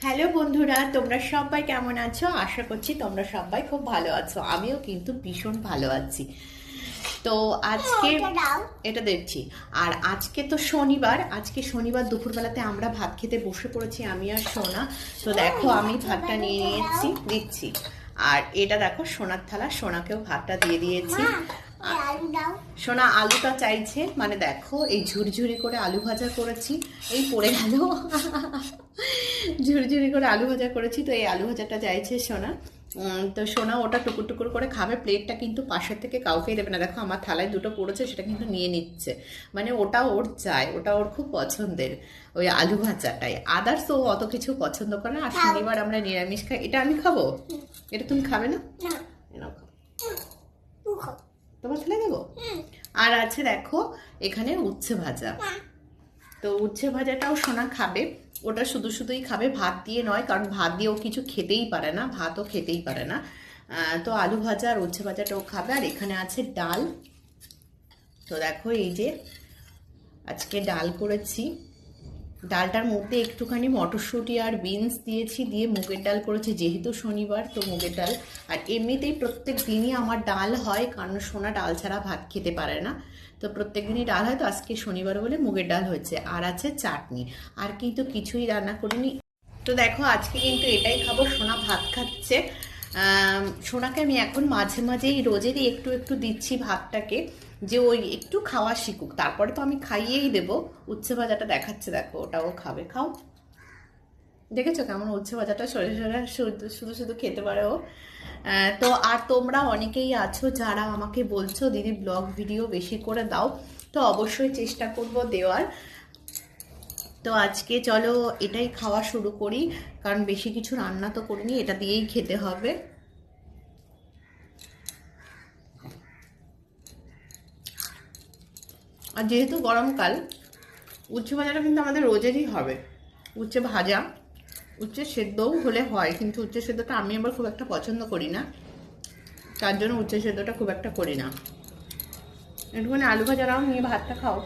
Hello বন্ধুরা, তোমরা সবাই কেমন আছো? আশা করছি তোমরা সবাই খুব ভালো আছো। আমিও কিন্তু ভীষণ ভালো আছি। তো আজকে এটা দেখছি। আর আজকে তো শনিবার, আজকে শনিবার দুপুরবেলাতে আমরা ভাত খেতে বসে পড়েছি, আমি আর সোনা। তো দেখো আমি ভাতটা নিয়ে নিয়েছি, দিচ্ছি। আর এটা দেখো সোনার থালা, সোনাকেও ভাতটা দিয়ে দিয়েছি। সোনা আলুটা চাইছে, মানে দেখো এই ঝুরঝুরি করে আলু ভাজা করেছি, এই পড়ে গেল। ঝুরঝুরি করে আলু ভাজা করেছি, তো এই আলু ভাজাটা চাইছে সোনা। তো সোনা ওটা টুকুর টুকুর করে খাবে। প্লেটটা কিন্তু পাশের থেকে কাউকেই দেবে না। দেখো আমার থালায় দুটো পড়েছে, সেটা কিন্তু নিয়ে নিচ্ছে। মানে ওটা ওর চাই, ওটা ওর খুব পছন্দের, ওই আলু ভাজাটাই। আদার্স ও অত কিছু পছন্দ করে না। আর শনিবার আমরা নিরামিষ খাই। এটা আমি খাবো, এটা তুমি খাবে না? তোমার ফেলে দেবো। আর আছে দেখো এখানে উচ্ছে ভাজা। তো উচ্ছে ভাজাটাও সোনা খাবে, ওটা শুধু শুধুই খাবে, ভাত দিয়ে নয়, কারণ ভাত দিয়ে ও কিছু খেতেই পারে না, ভাতও খেতেই পারে না। তো আলু ভাজা আর উচ্ছে ভাজাটাও খাবে। আর এখানে আছে ডাল। তো দেখো এই যে আজকে ডাল করেছি, ডালটার মধ্যে একটুখানি মটরশুঁটি আর বিনস দিয়েছি, দিয়ে মুগের ডাল করেছি, যেহেতু শনিবার তো মুগের ডাল। আর এমনিতেই প্রত্যেক দিনই আমার ডাল হয়, কারণ সোনা ডাল ছাড়া ভাত খেতে পারে না। তো প্রত্যেক দিনই ডাল হয়, তো আজকে শনিবার বলে মুগের ডাল হয়েছে। আর আছে চাটনি, আর কিন্তু কিছুই রান্না করিনি। তো দেখো আজকে কিন্তু এটাই খাবো। সোনা ভাত খাচ্ছে। সোনাকে আমি এখন মাঝে মাঝেই রোজেরই একটু একটু দিচ্ছি ভাতটাকে, যে ওই একটু খাওয়া শিখুক, তারপরে তো আমি খাইয়েই দেবো। উচ্ছে ভাজাটা দেখাচ্ছে, দেখো ওটাও খাবে, খাও। দেখেছো কেমন উচ্ছে ভাজাটা সরে সরে শুধু শুধু শুধু খেতে পারে ও। তো আর তোমরা অনেকেই আছো যারা আমাকে বলছো দিদি ব্লগ ভিডিও বেশি করে দাও, তো অবশ্যই চেষ্টা করব দেওয়ার। তো আজকে চলো এটাই খাওয়া শুরু করি, কারণ বেশি কিছু রান্না তো করিনি, এটা দিয়েই খেতে হবে। আর যেহেতু গরমকাল, উচ্ছে ভাজাটা কিন্তু আমাদের রোজেরই হবে। উচ্ছে ভাজা, উচ্ছে সেদ্ধও হলে হয়, কিন্তু উচ্ছে সেদ্ধটা আমি আবার খুব একটা পছন্দ করি না, তার জন্য উচ্ছে সেদ্ধটা খুব একটা করি না। একটুখানি আলু ভাজাটাও নিয়ে ভাতটা খাও।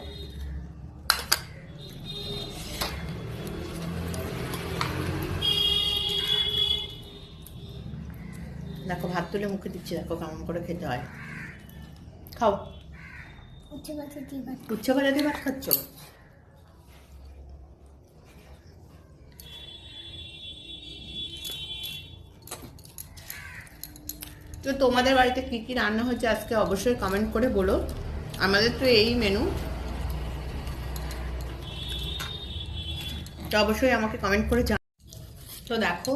দেখো ভাত তুলে মুখে দিচ্ছি, দেখো কেমন করে খেতে হয়, খাও। উচ্ছে ভাজা দিয়ে ভাত খাচ্ছ? তো তোমাদের বাড়িতে কি কি রান্না হচ্ছে আজকে অবশ্যই কমেন্ট করে বলো। আমাদের তো এই মেনু, তো অবশ্যই আমাকে কমেন্ট করে জানাও। তো দেখো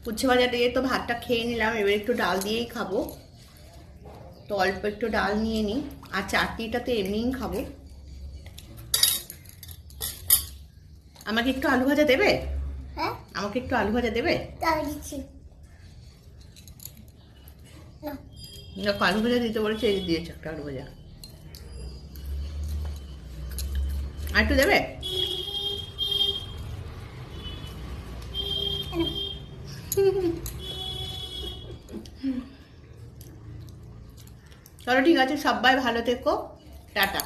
উচ্ছে ভাজা দিয়ে তো ভাতটা খেয়ে নিলাম, এবার একটু ডাল দিয়েই খাবো। তো অল্প একটু ডাল নিয়ে নিই, আর চাটনিটা তো এমনিই খাবো। আমাকে একটু আলু ভাজা দেবে? হ্যাঁ, আমাকে একটু আলু ভাজা দেবে? দেখো আলু ভাজা দিতে বলেছে, এই দিয়েছে একটা আলু ভাজা। আর একটু দেবে? চলো ঠিক আছে, সবাই ভালো থেকো, টাটা।